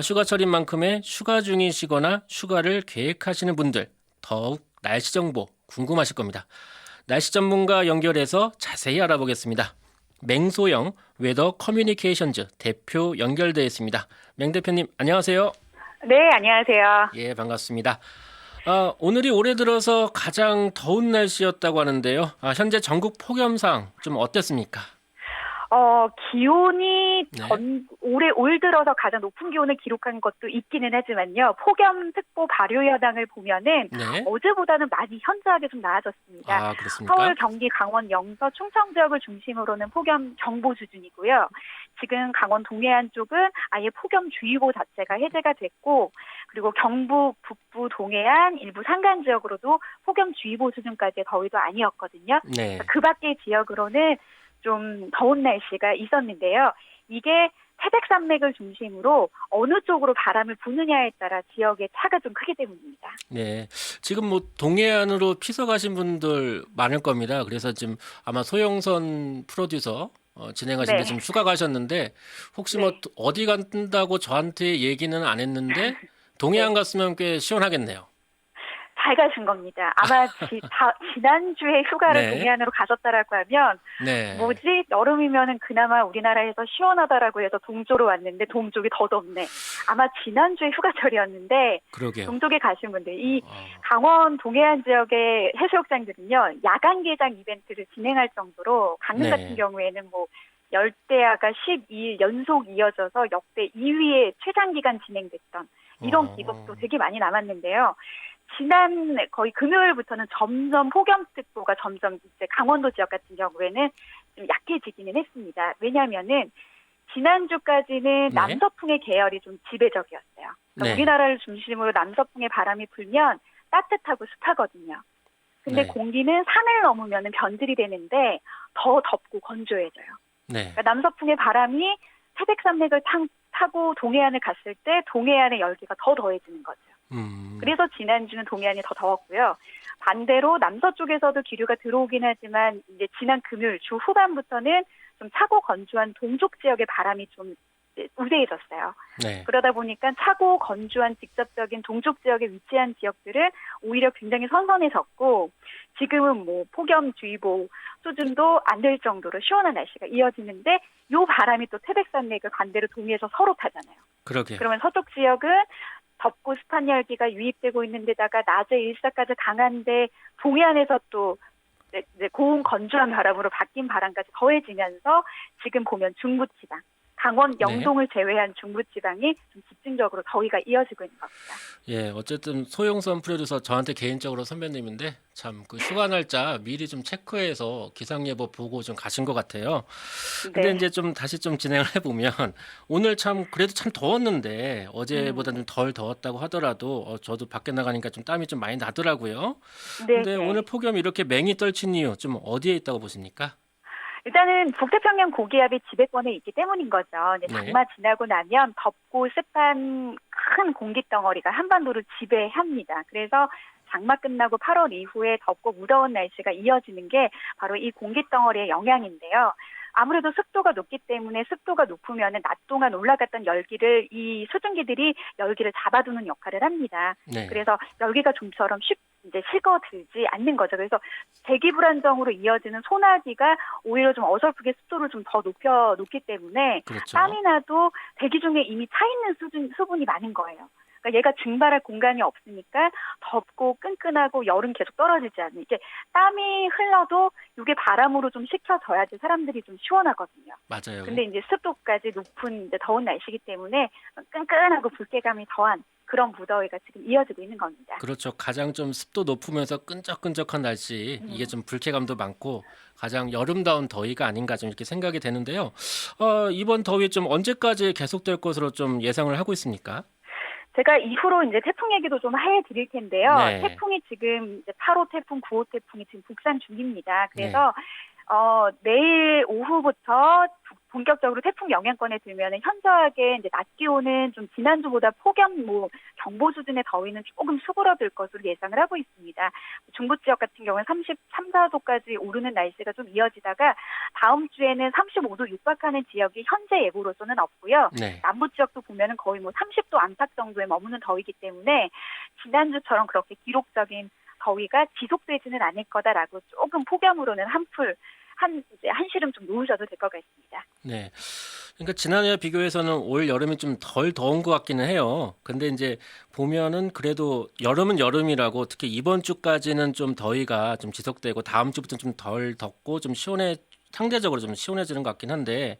휴가철인 만큼의 휴가 중이시거나 휴가를 계획하시는 분들 더욱 날씨 정보 궁금하실 겁니다. 날씨 전문가 연결해서 자세히 알아보겠습니다. 맹소영 웨더 커뮤니케이션즈 대표 연결되어 있습니다. 맹 대표님 안녕하세요. 네, 안녕하세요. 예, 반갑습니다. 오늘이 올해 들어서 가장 더운 날씨였다고 하는데요. 현재 전국 폭염상 좀 어땠습니까? 기온이 네. 올해 올 들어서 가장 높은 기온을 기록한 것도 있기는 하지만요. 폭염특보 발효 여당을 보면은 네. 어제보다는 많이 현저하게 좀 나아졌습니다. 그렇습니까? 서울, 경기, 강원, 영서, 충청 지역을 중심으로는 폭염 경보 수준이고요. 지금 강원 동해안 쪽은 아예 폭염주의보 자체가 해제가 됐고, 그리고 경북, 북부, 동해안, 일부 산간 지역으로도 폭염주의보 수준까지의 더위도 아니었거든요. 네. 그 밖의 지역으로는 좀 더운 날씨가 있었는데요. 이게 태백산맥을 중심으로 어느 쪽으로 바람을 부느냐에 따라 지역의 차가 좀 크기 때문입니다. 네. 지금 뭐 동해안으로 피서 가신 분들 많을 겁니다. 그래서 지금 아마 소영선 프로듀서 진행하시는데 네. 지금 휴가 가셨는데 혹시 뭐 네. 어디 간다고 저한테 얘기는 안 했는데 동해안 갔으면 꽤 시원하겠네요. 잘 가신 겁니다. 아마 지난주에 휴가를 네. 동해안으로 가셨다라고 하면 네. 뭐지? 여름이면은 그나마 우리나라에서 시원하다라고 해서 동쪽으로 왔는데 동쪽이 더 덥네. 아마 지난주에 휴가철이었는데 그러게요. 동쪽에 가신 분들, 이 어, 강원 동해안 지역의 해수욕장들은요, 야간 개장 이벤트를 진행할 정도로 강릉 네. 같은 경우에는 뭐 열대야가 12일 연속 이어져서 역대 2위의 최장 기간 진행됐던 이런 기록도 되게 많이 남았는데요. 지난 거의 금요일부터는 점점 폭염특보가 점점 이제 강원도 지역 같은 경우에는 좀 약해지기는 했습니다. 왜냐하면은 지난주까지는 네. 남서풍의 계열이 좀 지배적이었어요. 그러니까 네. 우리나라를 중심으로 남서풍의 바람이 불면 따뜻하고 습하거든요. 근데 네. 공기는 산을 넘으면 변질이 되는데 더 덥고 건조해져요. 네. 그러니까 남서풍의 바람이 태백산맥을 타고 동해안을 갔을 때 동해안의 열기가 더 더해지는 거죠. 그래서 지난주는 동해안이 더 더웠고요. 반대로 남서쪽에서도 기류가 들어오긴 하지만 이제 지난 금요일 주 후반부터는 좀 차고 건조한 동쪽 지역의 바람이 좀 이제 우세해졌어요. 네. 그러다 보니까 차고 건조한 직접적인 동쪽 지역에 위치한 지역들은 오히려 굉장히 선선해졌고 지금은 뭐 폭염주의보 수준도 안 될 정도로 시원한 날씨가 이어지는데 요 바람이 또 태백산맥을 반대로 동해에서 서로 타잖아요. 그러게요. 그러면 서쪽 지역은 덥고 습한 열기가 유입되고 있는 데다가 낮에 일사까지 강한데 동해안에서 또 이제 고온 건조한 바람으로 바뀐 바람까지 더해지면서 지금 보면 중부지방, 강원 영동을 제외한 중부지방이 좀 집중적으로 더위가 이어지고 있는 겁니다. 예, 어쨌든 소영선 프로듀서 저한테 개인적으로 선배님인데 참 그 휴가 날짜 미리 좀 체크해서 기상예보 보고 좀 가신 것 같아요. 근데 네. 이제 좀 다시 좀 진행을 해보면 오늘 참 그래도 참 더웠는데 어제보다는 덜 더웠다고 하더라도 저도 밖에 나가니까 좀 땀이 좀 많이 나더라고요. 네. 근데 오늘 폭염이 이렇게 맹이 떨친 이유 좀 어디에 있다고 보십니까? 일단은 북태평양 고기압이 지배권에 있기 때문인 거죠. 이제 네. 장마 지나고 나면 덥고 습한 큰 공기 덩어리가 한반도를 지배합니다. 그래서 장마 끝나고 8월 이후에 덥고 무더운 날씨가 이어지는 게 바로 이 공기 덩어리의 영향인데요. 아무래도 습도가 높기 때문에 습도가 높으면 낮 동안 올라갔던 열기를 이 수증기들이 열기를 잡아두는 역할을 합니다. 네. 그래서 열기가 좀처럼 이제 식어들지 않는 거죠. 그래서 대기 불안정으로 이어지는 소나기가 오히려 좀 어설프게 습도를 좀 더 높기 때문에 그렇죠. 땀이 나도 대기 중에 이미 차 있는 수분이 많은 거예요. 그러니까 얘가 증발할 공간이 없으니까 덥고 끈끈하고 열은 계속 떨어지지 않는 이게 땀이 흘러도 이게 바람으로 좀 식혀져야지 사람들이 좀 시원하거든요. 맞아요. 근데 이제 습도까지 높은 이제 더운 날씨이기 때문에 끈끈하고 불쾌감이 더한 그런 무더위가 지금 이어지고 있는 겁니다. 그렇죠. 가장 좀 습도 높으면서 끈적끈적한 날씨, 이게 좀 불쾌감도 많고 가장 여름다운 더위가 아닌가 좀 이렇게 생각이 되는데요. 이번 더위 좀 언제까지 계속될 것으로 좀 예상을 하고 있습니까? 제가 이후로 이제 태풍 얘기도 좀 해드릴 텐데요. 네. 태풍이 지금 이제 8호 태풍, 9호 태풍이 지금 북상 중입니다. 그래서 내일 오후부터 본격적으로 태풍 영향권에 들면은 현저하게 이제 낮 기온은 좀 지난주보다 폭염 경보 수준의 더위는 조금 수그러들 것으로 예상을 하고 있습니다. 중부 지역 같은 경우는 33, 4도까지 오르는 날씨가 좀 이어지다가 다음 주에는 35도 육박하는 지역이 현재 예보로서는 없고요. 네. 남부 지역도 보면은 거의 30도 안팎 정도에 머무는 더위이기 때문에 지난주처럼 그렇게 기록적인 더위가 지속되지는 않을 거다라고 조금 폭염으로는 이제 한시름 좀 놓으셔도 될 것 같습니다. 네. 그러니까 지난해와 비교해서는 올 여름이 좀 덜 더운 것 같기는 해요. 근데 이제 보면은 그래도 여름은 여름이라고 특히 이번 주까지는 좀 더위가 좀 지속되고 다음 주부터는 좀 덜 덥고 좀 상대적으로 좀 시원해지는 것 같긴 한데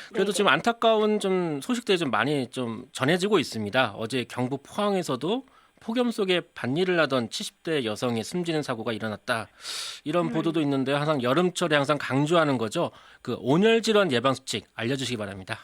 그래도 네네. 지금 안타까운 좀 소식들이 좀 많이 좀 전해지고 있습니다. 어제 경북 포항에서도 폭염 속에 밭일을 하던 70대 여성이 숨지는 사고가 일어났다. 이런 보도도 있는데 항상 여름철에 항상 강조하는 거죠. 그 온열 질환 예방 수칙 알려주시기 바랍니다.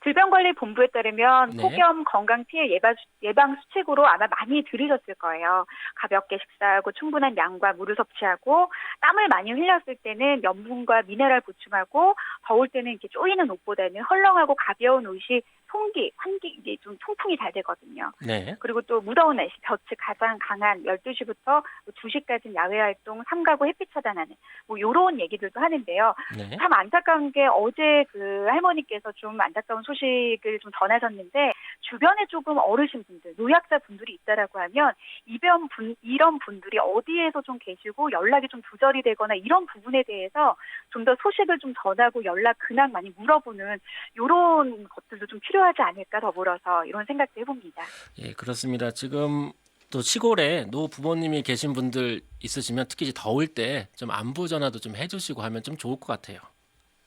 질병관리본부에 따르면 네. 폭염 건강 피해 예방 수칙으로 아마 많이 들으셨을 거예요. 가볍게 식사하고 충분한 양과 물을 섭취하고 땀을 많이 흘렸을 때는 염분과 미네랄 보충하고 더울 때는 이렇게 쪼이는 옷보다는 헐렁하고 가벼운 옷이 환기 이게 좀 통풍이 잘 되거든요. 네. 그리고 또 무더운 날씨, 볕이 가장 강한 12시부터 2시까지는 야외 활동, 삼가구 햇빛 차단하는 요런 얘기들도 하는데요. 네. 참 안타까운 게 어제 그 할머니께서 좀 안타까운 소식을 좀 전하셨는데 주변에 조금 어르신분들, 노약자분들이 있다라고 하면 이런 분들이 어디에서 좀 계시고 연락이 좀 두절이 되거나 이런 부분에 대해서 좀 더 소식을 좀 전하고 연락 근황 많이 물어보는 이런 것들도 좀 필요하지 않을까 더불어서 이런 생각도 해봅니다. 예, 그렇습니다. 지금 또 시골에 노부모님이 계신 분들 있으시면 특히 이제 더울 때 좀 안부 전화도 좀 해주시고 하면 좀 좋을 것 같아요.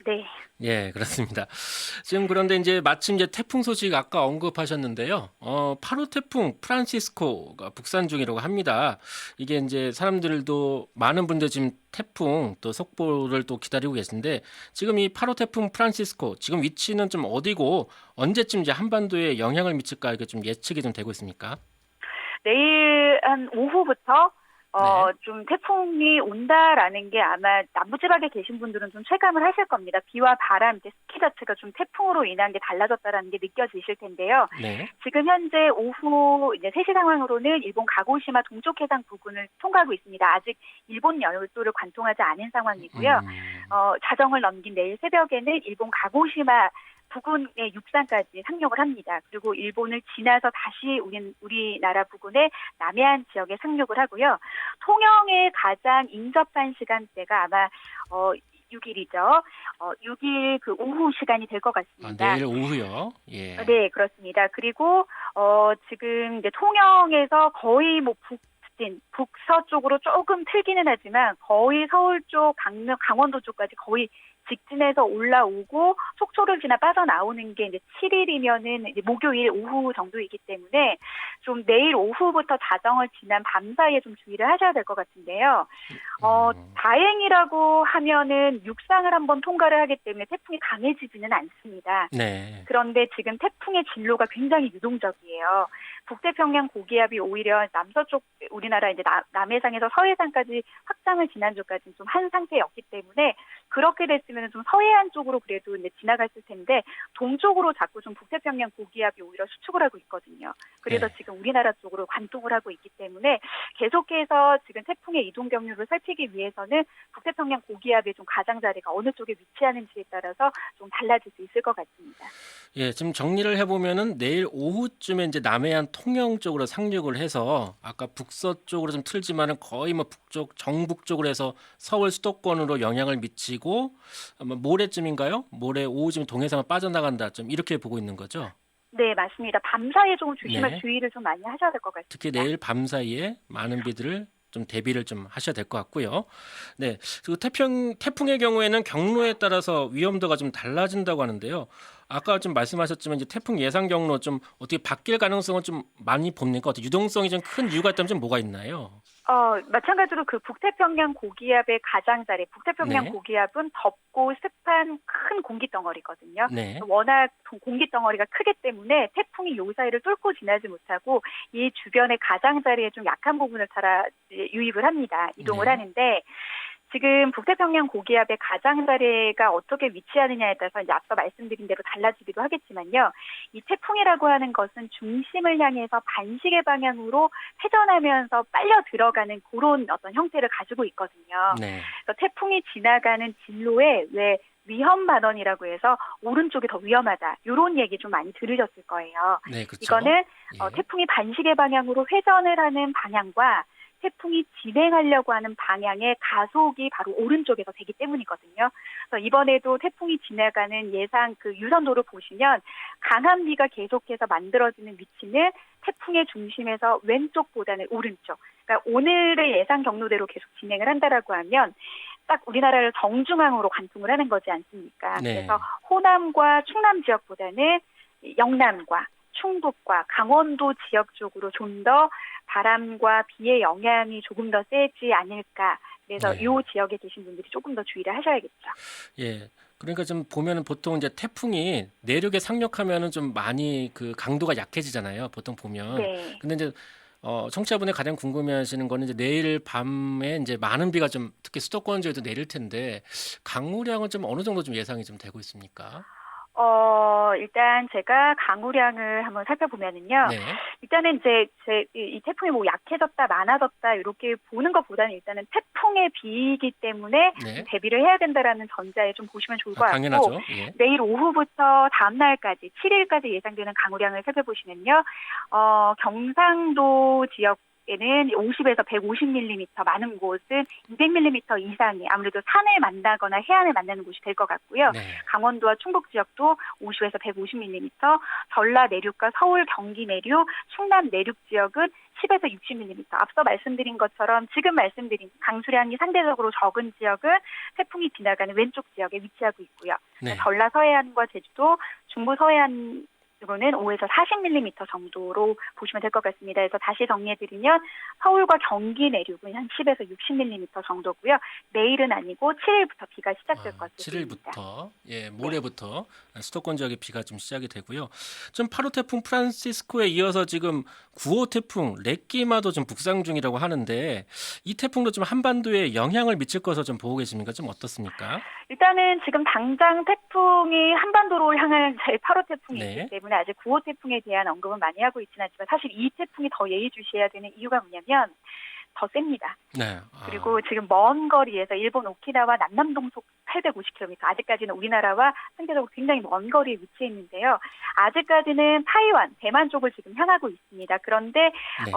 네. 예, 그렇습니다. 지금 그런데 이제 마침 이제 태풍 소식 아까 언급하셨는데요. 8호 태풍 프란시스코가 북산 중이라고 합니다. 이게 이제 사람들도 많은 분들 지금 태풍 또 속보를 또 기다리고 계신데 지금 이 8호 태풍 프란시스코 지금 위치는 좀 어디고 언제쯤 이제 한반도에 영향을 미칠까 이게 좀 예측이 좀 되고 있습니까? 내일 한 오후부터 네. 좀 태풍이 온다라는 게 아마 남부지방에 계신 분들은 좀 체감을 하실 겁니다. 비와 바람, 이제 스키 자체가 좀 태풍으로 인한 게 달라졌다라는 게 느껴지실 텐데요. 네. 지금 현재 오후 이제 3시 상황으로는 일본 가고시마 동쪽 해상 부근을 통과하고 있습니다. 아직 일본 열도를 관통하지 않은 상황이고요. 자정을 넘긴 내일 새벽에는 일본 가고시마 부근의 육상까지 상륙을 합니다. 그리고 일본을 지나서 다시 우리나라 부근의 남해안 지역에 상륙을 하고요. 통영에 가장 인접한 시간대가 아마 6일이죠. 6일 그 오후 시간이 될 것 같습니다. 내일 오후요. 예. 네, 그렇습니다. 그리고 지금 이제 통영에서 거의 북서쪽으로 조금 틀기는 하지만 거의 서울 쪽, 강원도 쪽까지 거의 직진해서 올라오고 속초를 지나 빠져나오는 게 이제 7일이면은 이제 목요일 오후 정도이기 때문에 좀 내일 오후부터 자정을 지난 밤 사이에 좀 주의를 하셔야 될 것 같은데요. 다행이라고 하면은 육상을 한번 통과를 하기 때문에 태풍이 강해지지는 않습니다. 네. 그런데 지금 태풍의 진로가 굉장히 유동적이에요. 북태평양 고기압이 오히려 남서쪽 우리나라 이제 남해상에서 서해상까지 확장을 지난주까지 좀 한 상태였기 때문에 그렇게 됐으면 좀 서해안 쪽으로 그래도 이제 지나갔을 텐데 동쪽으로 자꾸 좀 북태평양 고기압이 오히려 수축을 하고 있거든요. 그래서 네. 지금 우리나라 쪽으로 관통을 하고 있기 때문에 계속해서 지금 태풍의 이동 경로를 살피기 위해서는 북태평양 고기압의 좀 가장자리가 어느 쪽에 위치하는지에 따라서 좀 달라질 수 있을 것 같습니다. 예, 지금 정리를 해보면은 내일 오후쯤에 이제 남해안 통영 쪽으로 상륙을 해서 아까 북서쪽으로 좀 틀지만은 거의 북쪽, 정북쪽으로 해서 서울 수도권으로 영향을 미치고 아마 모레쯤인가요? 모레 오후쯤 동해상을 빠져나간다. 좀 이렇게 보고 있는 거죠. 네, 맞습니다. 밤 사이에 조금 네. 주의를 좀 많이 하셔야 될 것 같습니다. 특히 내일 밤 사이에 많은 비들을 좀 대비를 좀 하셔야 될 것 같고요. 네, 그리고 태풍의 경우에는 경로에 따라서 위험도가 좀 달라진다고 하는데요. 아까 좀 말씀하셨지만 이제 태풍 예상 경로 좀 어떻게 바뀔 가능성은 좀 많이 봅니까? 어떻게 유동성이 좀 큰 이유가 있다면 좀 뭐가 있나요? 마찬가지로 그 북태평양 고기압의 가장자리, 북태평양 네. 고기압은 덥고 습한 큰 공기 덩어리거든요. 네. 워낙 공기 덩어리가 크기 때문에 태풍이 요 사이를 뚫고 지나지 못하고 이 주변의 가장자리에 좀 약한 부분을 따라 유입을 합니다. 이동을 네. 하는데 지금 북태평양 고기압의 가장자리가 어떻게 위치하느냐에 따라서 이제 앞서 말씀드린 대로 달라지기도 하겠지만요. 이 태풍이라고 하는 것은 중심을 향해서 반시계 방향으로 회전하면서 빨려 들어가는 그런 어떤 형태를 가지고 있거든요. 네. 그래서 태풍이 지나가는 진로에 왜 위험 반원이라고 해서 오른쪽이 더 위험하다. 이런 얘기 좀 많이 들으셨을 거예요. 네, 그렇죠. 이거는 예. 태풍이 반시계 방향으로 회전을 하는 방향과 태풍이 진행하려고 하는 방향의 가속이 바로 오른쪽에서 되기 때문이거든요. 그래서 이번에도 태풍이 지나가는 예상 그 유선도를 보시면 강한 비가 계속해서 만들어지는 위치는 태풍의 중심에서 왼쪽보다는 오른쪽. 그러니까 오늘의 예상 경로대로 계속 진행을 한다라고 하면 딱 우리나라를 정중앙으로 관통을 하는 거지 않습니까? 네. 그래서 호남과 충남 지역보다는 영남과 충북과 강원도 지역 쪽으로 좀 더 바람과 비의 영향이 조금 더 세지 않을까. 그래서 네. 이 지역에 계신 분들이 조금 더 주의를 하셔야겠죠. 예. 그러니까 좀 보면은 보통 이제 태풍이 내륙에 상륙하면은 좀 많이 그 강도가 약해지잖아요. 보통 보면. 네. 근데 이제 청취자분이 가장 궁금해하시는 거는 이제 내일 밤에 이제 많은 비가 좀 특히 수도권 지역에도 내릴 텐데 강우량은 좀 어느 정도 좀 예상이 좀 되고 있습니까? 일단 제가 강우량을 한번 살펴보면은요. 네. 일단은 이제 이 태풍이 뭐 약해졌다, 많아졌다 이렇게 보는 것보다는 일단은 태풍의 비이기 때문에 네. 대비를 해야 된다라는 전자에 좀 보시면 좋을 것 같고. 당연하죠. 예. 내일 오후부터 다음 날까지 7일까지 예상되는 강우량을 살펴보시면요. 경상도 지역 에는 50에서 150mm, 많은 곳은 200mm 이상이 아무래도 산을 만나거나 해안을 만나는 곳이 될 것 같고요. 네. 강원도와 충북 지역도 50에서 150mm, 전라 내륙과 서울, 경기 내륙, 충남 내륙 지역은 10에서 60mm. 앞서 말씀드린 것처럼 지금 말씀드린 강수량이 상대적으로 적은 지역은 태풍이 지나가는 왼쪽 지역에 위치하고 있고요. 네. 전라 서해안과 제주도, 중부 서해안 는 5에서 40mm 정도로 보시면 될 것 같습니다. 그래서 다시 정리해드리면 서울과 경기 내륙은 한 10에서 60mm 정도고요. 내일은 아니고 7일부터 비가 시작될 것으로 보입니다. 7일부터 모레부터 수도권 지역에 비가 좀 시작이 되고요. 좀 8호 태풍 프란시스코에 이어서 지금 9호 태풍 레끼마도 좀 북상 중이라고 하는데 이 태풍도 좀 한반도에 영향을 미칠 것으로 좀 보고 계십니까? 좀 어떻습니까? 일단은 지금 당장 태풍이 한반도로 향할 8호 태풍이 네. 있기 때문에 아직 9호 태풍에 대한 언급은 많이 하고 있지는 않지만 사실 이 태풍이 더 예의주시해야 되는 이유가 뭐냐면 더 셉니다. 네. 그리고 지금 먼 거리에서 일본 오키나와 남남동속 850km, 아직까지는 우리나라와 상대적으로 굉장히 먼 거리에 위치해 있는데요. 아직까지는 타이완, 대만 쪽을 지금 향하고 있습니다. 그런데 네.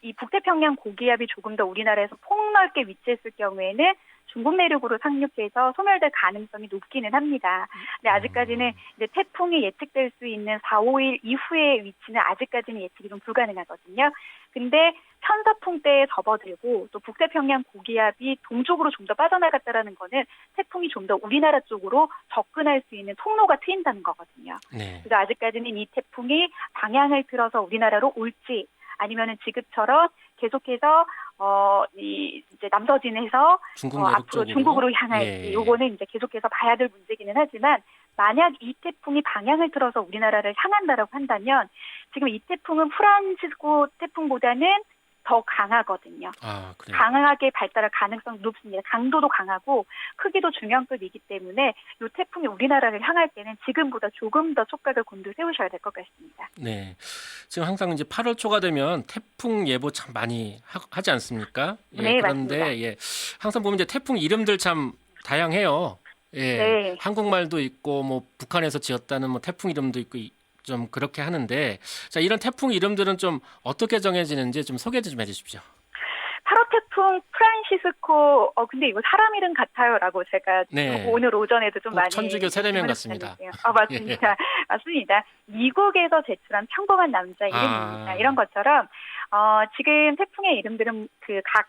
이 북태평양 고기압이 조금 더 우리나라에서 폭넓게 위치했을 경우에는 중국 내륙으로 상륙해서 소멸될 가능성이 높기는 합니다. 근데 아직까지는 이제 태풍이 예측될 수 있는 4, 5일 이후의 위치는 아직까지는 예측이 좀 불가능하거든요. 근데 편서풍 때에 접어들고 또 북태평양 고기압이 동쪽으로 좀 더 빠져나갔다라는 거는 태풍이 좀 더 우리나라 쪽으로 접근할 수 있는 통로가 트인다는 거거든요. 네. 그래서 아직까지는 이 태풍이 방향을 틀어서 우리나라로 올지 아니면은 지금처럼 계속해서 이제 남서진에서 중국 내륙 앞으로 쪽으로 중국으로 향할지 요거는 이제 계속해서 봐야 될 문제기는 하지만 만약 이 태풍이 방향을 틀어서 우리나라를 향한다라고 한다면 지금 이 태풍은 프란시스코 태풍보다는 더 강하거든요. 아, 그래요. 강하게 발달할 가능성이 높습니다. 강도도 강하고 크기도 중형급이기 때문에 이 태풍이 우리나라를 향할 때는 지금보다 조금 더 촉각을 곤두세우셔야 될 것 같습니다. 네. 지금 항상 이제 8월 초가 되면 태풍 예보 참 많이 하지 않습니까? 예, 네, 그런데 맞습니다. 항상 보면 이제 태풍 이름들 참 다양해요. 예. 네. 한국말도 있고 뭐 북한에서 지었다는 뭐 태풍 이름도 있고 좀 그렇게 하는데 자, 이런 태풍 이름들은 좀 어떻게 정해지는지 좀 소개 좀 해 주십시오. 8호 태풍 프란시스코 근데 이거 사람 이름 같아요라고 제가 네. 오늘 오전에도 좀 많이 천주교 세례명 질문을 같습니다. 주셨는데요. 맞습니다. 맞습니다. 미국에서 제출한 평범한 남자 이름입니다. 이런 것처럼 지금 태풍의 이름들은 그 각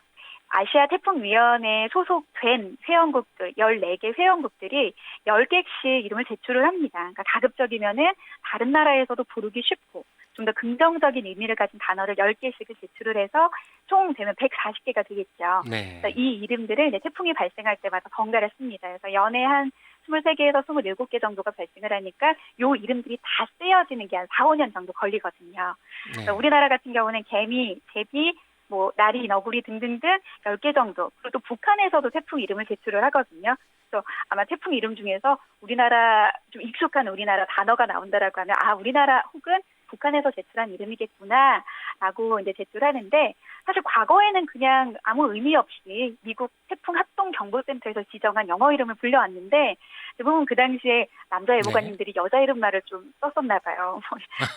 아시아 태풍위원회 소속된 회원국들 14개 회원국들이 10개씩 이름을 제출을 합니다. 그러니까 가급적이면은 다른 나라에서도 부르기 쉽고 좀 더 긍정적인 의미를 가진 단어를 10개씩을 제출을 해서 총 되면 140개가 되겠죠. 네. 그래서 이 이름들을 이제 태풍이 발생할 때마다 번갈아 씁니다. 그래서 연에 한 23개에서 27개 정도가 발생을 하니까 요 이름들이 다 쓰여지는 게 한 4, 5년 정도 걸리거든요. 네. 우리나라 같은 경우는 개미, 제비, 뭐 나리, 너구리 등등등 10개 정도. 그리고 또 북한에서도 태풍 이름을 제출을 하거든요. 그래서 아마 태풍 이름 중에서 우리나라 좀 익숙한 우리나라 단어가 나온다라고 하면 우리나라 혹은 북한에서 제출한 이름이겠구나라고 이제 제출하는데 사실 과거에는 그냥 아무 의미 없이 미국 태풍 합동 정보센터에서 지정한 영어 이름을 불려왔는데 대부분 그 당시에 남자 예보관님들이 여자 이름말을 좀 썼었나 봐요.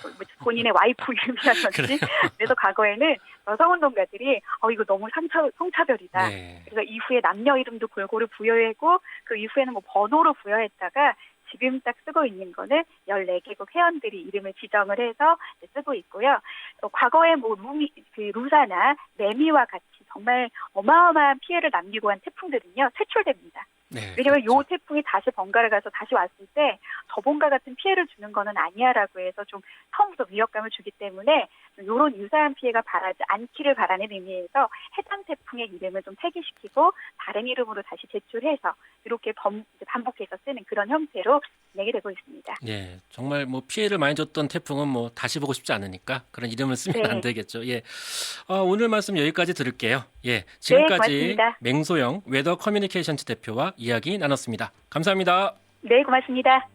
뭐 본인의 와이프 이름이라든지. 그래서 과거에는 여성운동가들이 이거 너무 성차별이다. 그래서 이후에 남녀 이름도 골고루 부여하고 그 이후에는 뭐 번호로 부여했다가 지금 딱 쓰고 있는 거는 14개국 회원들이 이름을 지정을 해서 쓰고 있고요. 또 과거에 뭐 루사나 매미와 같이 정말 어마어마한 피해를 남기고 한 태풍들은요, 퇴출됩니다. 왜냐하면 이 태풍이 다시 번갈아 가서 다시 왔을 때 저번과 같은 피해를 주는 거는 아니야라고 해서 좀 처음부터 위협감을 주기 때문에 이런 유사한 피해가 바라지 않기를 바라는 의미에서 해당 태풍의 이름을 좀 폐기시키고 다른 이름으로 다시 제출해서 이렇게 반복해서 쓰는 그런 형태로 진행이 되고 있습니다. 예, 정말 뭐 피해를 많이 줬던 태풍은 뭐 다시 보고 싶지 않으니까 그런 이름을 쓰면 안 되겠죠. 예, 오늘 말씀 여기까지 들을게요. 예, 지금까지 맹소영 웨더 커뮤니케이션즈 대표와 이야기 나눴습니다. 감사합니다. 네, 고맙습니다.